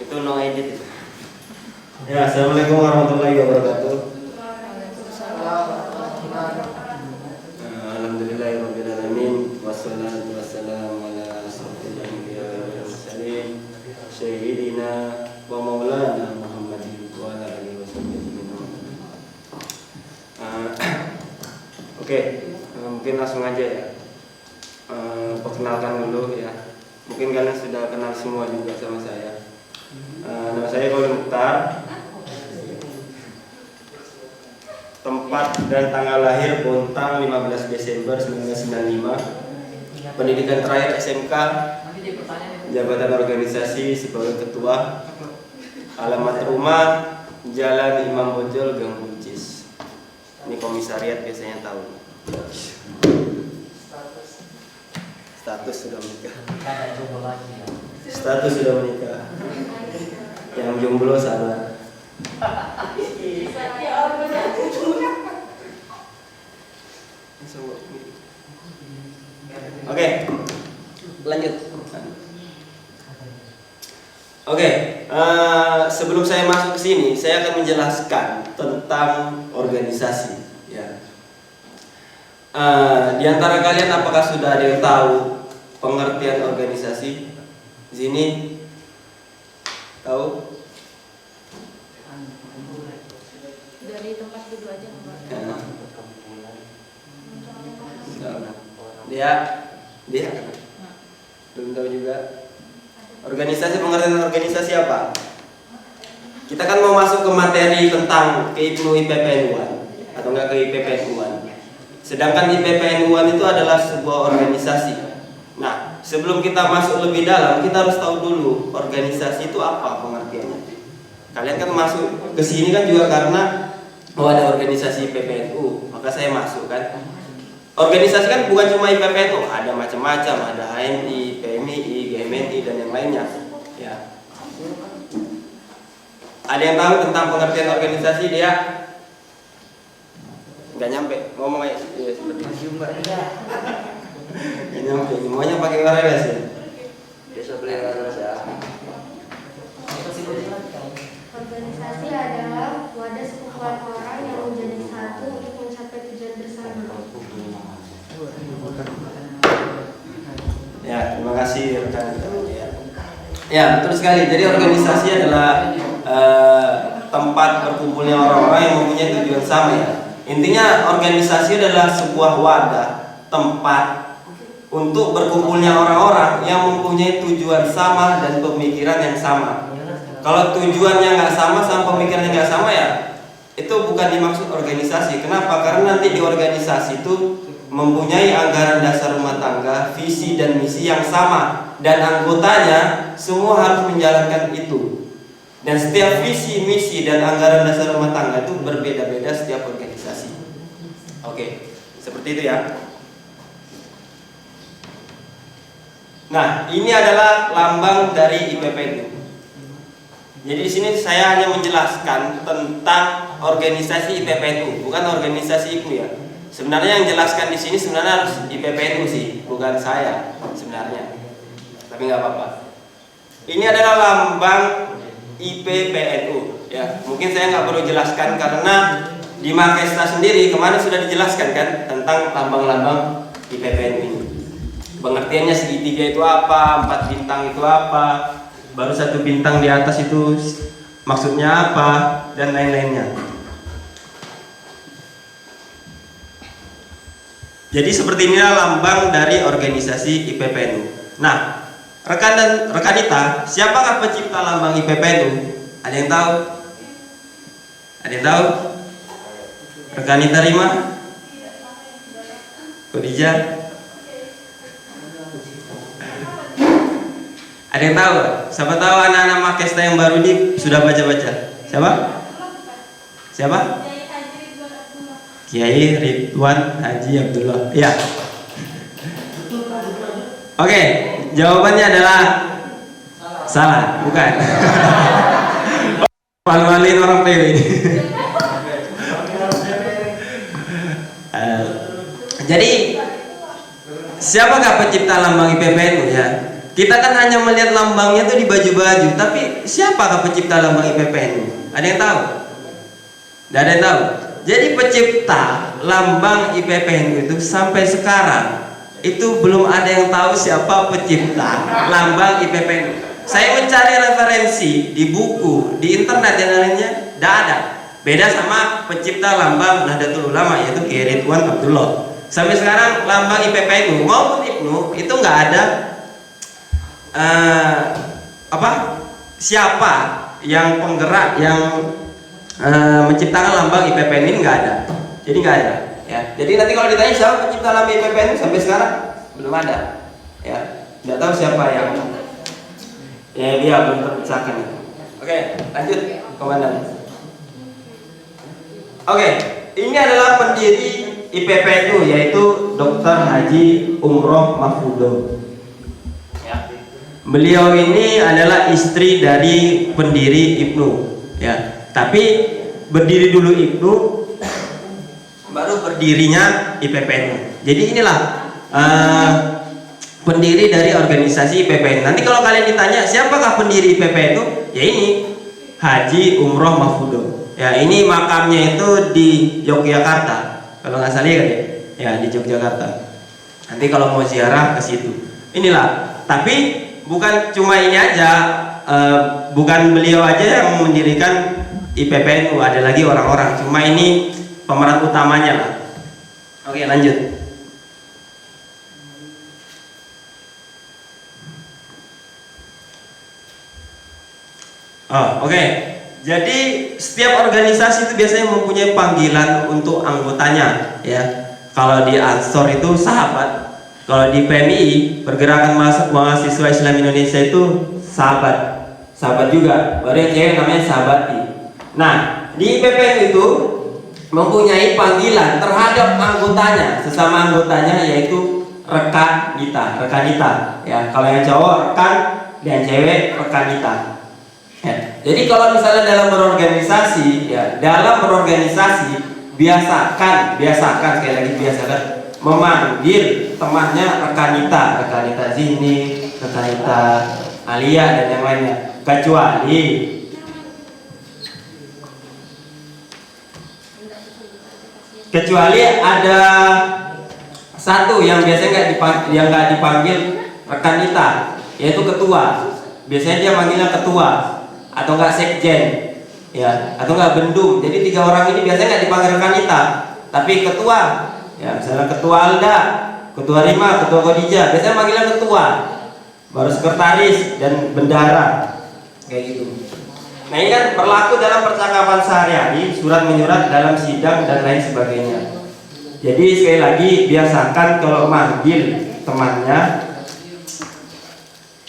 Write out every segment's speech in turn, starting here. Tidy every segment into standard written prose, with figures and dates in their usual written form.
Itu no edit. Ya, assalamualaikum warahmatullahi wabarakatuh. Alhamdulillahirabbil alamin wassalatu wassalamu ala asyrofil anbiya'i wal mursalin sayyidina wa maulana Muhammadin wa ala alihi wasallam. Oke, mungkin langsung aja ya. Perkenalkan dulu ya. Mungkin kalian sudah kenal semua juga sama saya. Nama saya Qaulul Mukhtar. Tempat dan tanggal lahir Bontang 15 Desember 1995. Pendidikan terakhir SMK. Jabatan organisasi sebagai ketua. Alamat rumah Jalan Imam Bonjol, Gang Buncis. Ini komisariat biasanya tahu. Status sudah menikah. Status sudah menikah. Yang jomblo sabar. Oke, lanjut. Oke, sebelum saya masuk ke sini, saya akan menjelaskan tentang organisasi. Ya. Di antara kalian apakah sudah ada yang tahu pengertian organisasi? Di sini tahu? Dari tempat duduk aja Mbak. Ya. Dia belum tahu juga. Organisasi, pengertian organisasi apa? Kita kan mau masuk ke materi tentang IPPN-UAN atau enggak ke IPPN-UAN. Sedangkan IPPN-UAN itu adalah sebuah organisasi. Nah, sebelum kita masuk lebih dalam, kita harus tahu dulu organisasi itu apa pengertiannya. Kalian kan masuk ke sini kan juga karena ada organisasi IPPNU, maka saya masuk kan. Organisasi kan bukan cuma IPPNU, ada macam-macam, ada HMI, PMI, GMNI dan yang lainnya. Ya. Ada yang tahu tentang pengertian organisasi dia? Nggak nyampe, ngomong aja ya, seperti itu. Nggak nyampe, semuanya pakai wireless ya. Biasa beli wireless ya. Organisasi adalah wadah sekumpulan orang yang menjadi satu untuk mencapai tujuan bersama. Ya, terima kasih rekan. Ya, betul sekali. Jadi organisasi adalah tempat berkumpulnya orang-orang yang mempunyai tujuan sama ya. Intinya organisasi adalah sebuah wadah, tempat untuk berkumpulnya orang-orang yang mempunyai tujuan sama dan pemikiran yang sama. Kalau tujuannya nggak sama pemikirannya nggak sama ya, itu bukan dimaksud organisasi. Kenapa? Karena nanti di organisasi itu mempunyai anggaran dasar rumah tangga, visi dan misi yang sama, dan anggotanya semua harus menjalankan itu. Dan setiap visi, misi dan anggaran dasar rumah tangga itu berbeda-beda setiap organisasi. Oke, seperti itu ya. Nah, ini adalah lambang dari IPPNU. Jadi di sini saya hanya menjelaskan tentang organisasi IPPNU, bukan organisasi IPU ya. Sebenarnya yang jelaskan di sini sebenarnya harus IPPNU sih, bukan saya sebenarnya. Tapi nggak apa-apa. Ini adalah lambang IPPNU. Ya, mungkin saya nggak perlu jelaskan karena di Makesta sendiri kemarin sudah dijelaskan kan tentang lambang-lambang IPPNU ini. Pengertiannya segitiga itu apa, 4 bintang itu apa, baru 1 bintang di atas itu maksudnya apa, dan lain-lainnya. Jadi seperti inilah lambang dari organisasi IPPNU. Nah, rekanita, siapakah pencipta lambang IPPNU? Ada yang tahu? Ada yang tahu? Rekanita Rima? Khadijah? Ada yang tahu? Siapa tahu anak-anak Makesta yang baru ini sudah baca-baca? Siapa? Siapa? Kiai Ridwan Haji Abdullah. Ya. Oke, jawabannya adalah salah, bukan. Malu-maluin orang PW ini. Jadi siapakah pencipta lambang IPPNU ya? Kita kan hanya melihat lambangnya tuh di baju-baju, tapi siapakah pencipta lambang IPPN? Ada yang tahu? Tidak ada yang tahu. Jadi pencipta lambang IPPN itu sampai sekarang itu belum ada yang tahu siapa pencipta lambang IPPN. Saya mencari referensi di buku, di internet dan lainnya, tidak ada. Beda sama pencipta lambang Nahdlatul Ulama yaitu Kiai Ridwan Abdullah. Sampai sekarang lambang IPPN maupun IPNU itu nggak ada siapa yang penggerak yang menciptakan lambang IPPN ini nggak ada. Jadi nggak ada. Ya. Jadi nanti kalau ditanya siapa pencipta lambang IPPN sampai sekarang belum ada. Ya, nggak tahu siapa yang dia belum terpecahkan. Oke, lanjut komandan. Oke, ini adalah pendiri IPPNU yaitu Dr. Haji Umroh Mahfudo. Ya. Beliau ini adalah istri dari pendiri IPNU. Ya, tapi berdiri dulu IPNU, baru berdirinya IPPNU. Jadi inilah pendiri dari organisasi IPPNU. Nanti kalau kalian ditanya siapakah pendiri IPPNU, ya ini Haji Umroh Mahfudo. Ya, ini makamnya itu di Yogyakarta. Kalau nggak salah kan ya di Yogyakarta. Nanti kalau mau ziarah ke situ. Inilah. Tapi bukan cuma ini aja, bukan beliau aja yang mendirikan IPPNU, ada lagi orang-orang. Cuma ini pemeran utamanya lah. Oke, lanjut. Oke. Jadi setiap organisasi itu biasanya mempunyai panggilan untuk anggotanya, ya. Kalau di Ansor itu sahabat, kalau di PMI Pergerakan Mahasiswa Islam Indonesia itu sahabat juga. Baru yang cewek namanya sahabati. Nah, di IPPN itu mempunyai panggilan terhadap anggotanya, sesama anggotanya yaitu rekanita. Ya, kalau yang cowok rekan dan cewek rekanita. Ya. Jadi kalau misalnya dalam berorganisasi, ya dalam berorganisasi biasakan sekali lagi biasakan memanggil temannya rekanita Zini, rekanita Alia dan yang lainnya, kecuali ada satu yang biasanya nggak dipanggil rekanita, yaitu ketua. Biasanya dia manggilnya ketua atau enggak sekjen, ya, atau enggak bendum. Jadi 3 orang ini biasanya nggak dipanggil rekanita, tapi ketua, ya, misalnya ketua Alda, ketua Rima, ketua Khadijah, biasanya manggilnya ketua, baru sekretaris dan bendara, kayak gitu. Nah, ini kan berlaku dalam percakapan sehari-hari, surat menyurat, dalam sidang dan lain sebagainya. Jadi sekali lagi biasakan kalau manggil temannya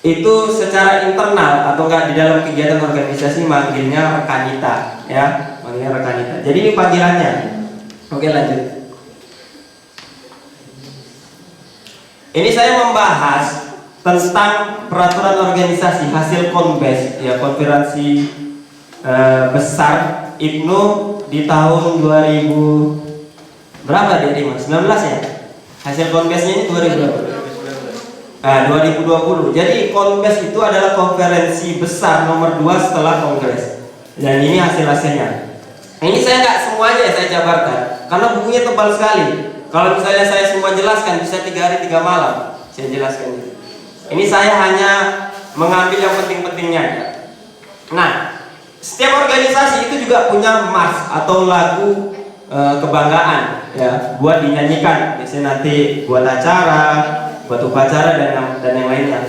itu secara internal atau enggak di dalam kegiatan organisasi manggilnya rekanita, ya, manggilnya rekanita. Jadi ini panggilannya. Oke, lanjut. Ini saya membahas tentang peraturan organisasi hasil konbes, ya, konferensi besar IPNU di tahun 2000 berapa dia, 19 ya? Hasil konbesnya ini 2020. 2020. Jadi konbes itu adalah konferensi besar nomor 2 setelah kongres. Dan ini hasil-hasilnya. Ini saya nggak semuanya saya jabarkan karena bukunya tebal sekali. Kalau misalnya saya semua jelaskan bisa 3 hari 3 malam saya jelaskan itu. Ini saya hanya mengambil yang penting-pentingnya. Nah, setiap organisasi itu juga punya mars atau lagu kebanggaan, ya, buat dinyanyikan. Biasanya nanti buat acara, buat upacara dan yang lainnya.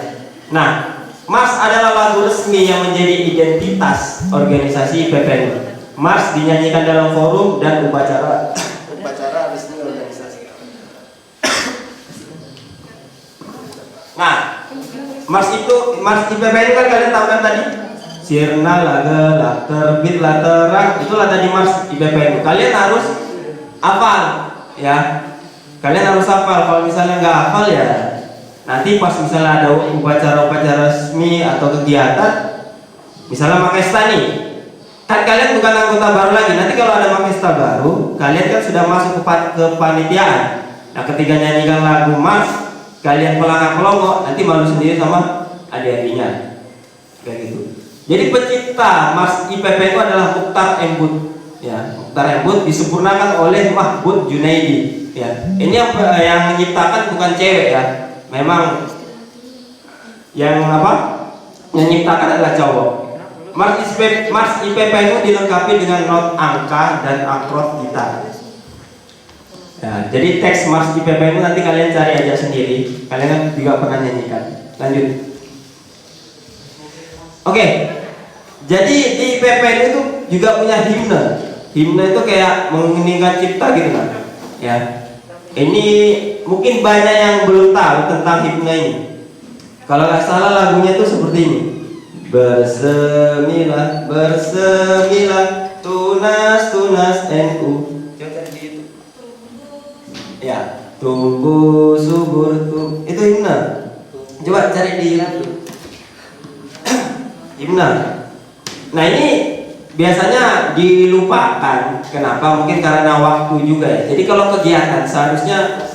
Nah, mars adalah lagu resmi yang menjadi identitas organisasi IPPNU. Mars dinyanyikan dalam forum dan upacara resmi organisasi. Nah, mars IPPNU kan kalian tahu kan tadi? Sirna laga la terbit la terang, itulah tadi mars IPPNU. Kalian harus hafal, ya. Kalian harus hafal. Kalau misalnya nggak hafal, ya nanti pas misalnya ada upacara-upacara resmi atau kegiatan, misalnya Makesta nih, kan kalian bukan anggota baru lagi. Nanti kalau ada Makesta baru, kalian kan sudah masuk ke panitiaan. Nah, ketika nyanyikan lagu mars, kalian pelangak pelongo, nanti malu sendiri sama adik-adiknya. Kayak gitu. Jadi pencipta Mars IPP itu adalah Mukhtar Embut. Ya, Mukhtar Embut disempurnakan oleh Mahbud Junaidi. Ya, ini yang menciptakan bukan cewek ya. Memang yang menciptakan adalah cowok. Mars IPP itu dilengkapi dengan not angka dan akrot gitar. Ya, jadi teks Mars IPP itu nanti kalian cari aja sendiri. Kalian kan juga pernah nyanyikan. Lanjut. Oke. Jadi di IPP itu juga punya himne. Himne itu kayak menginginkan cipta gitu kan. Ya. Ini mungkin banyak yang belum tahu tentang himne ini. Kalau nggak salah lagunya itu seperti ini. Bersemilah, bersemilah, tunas, tunas NU. Coba cari di YouTube. Ya, tumbuh subur tuh. Itu himne. Coba cari di YouTube. Himne. Nah ini biasanya dilupakan. Kenapa? Mungkin karena waktu juga ya. Jadi kalau kegiatan seharusnya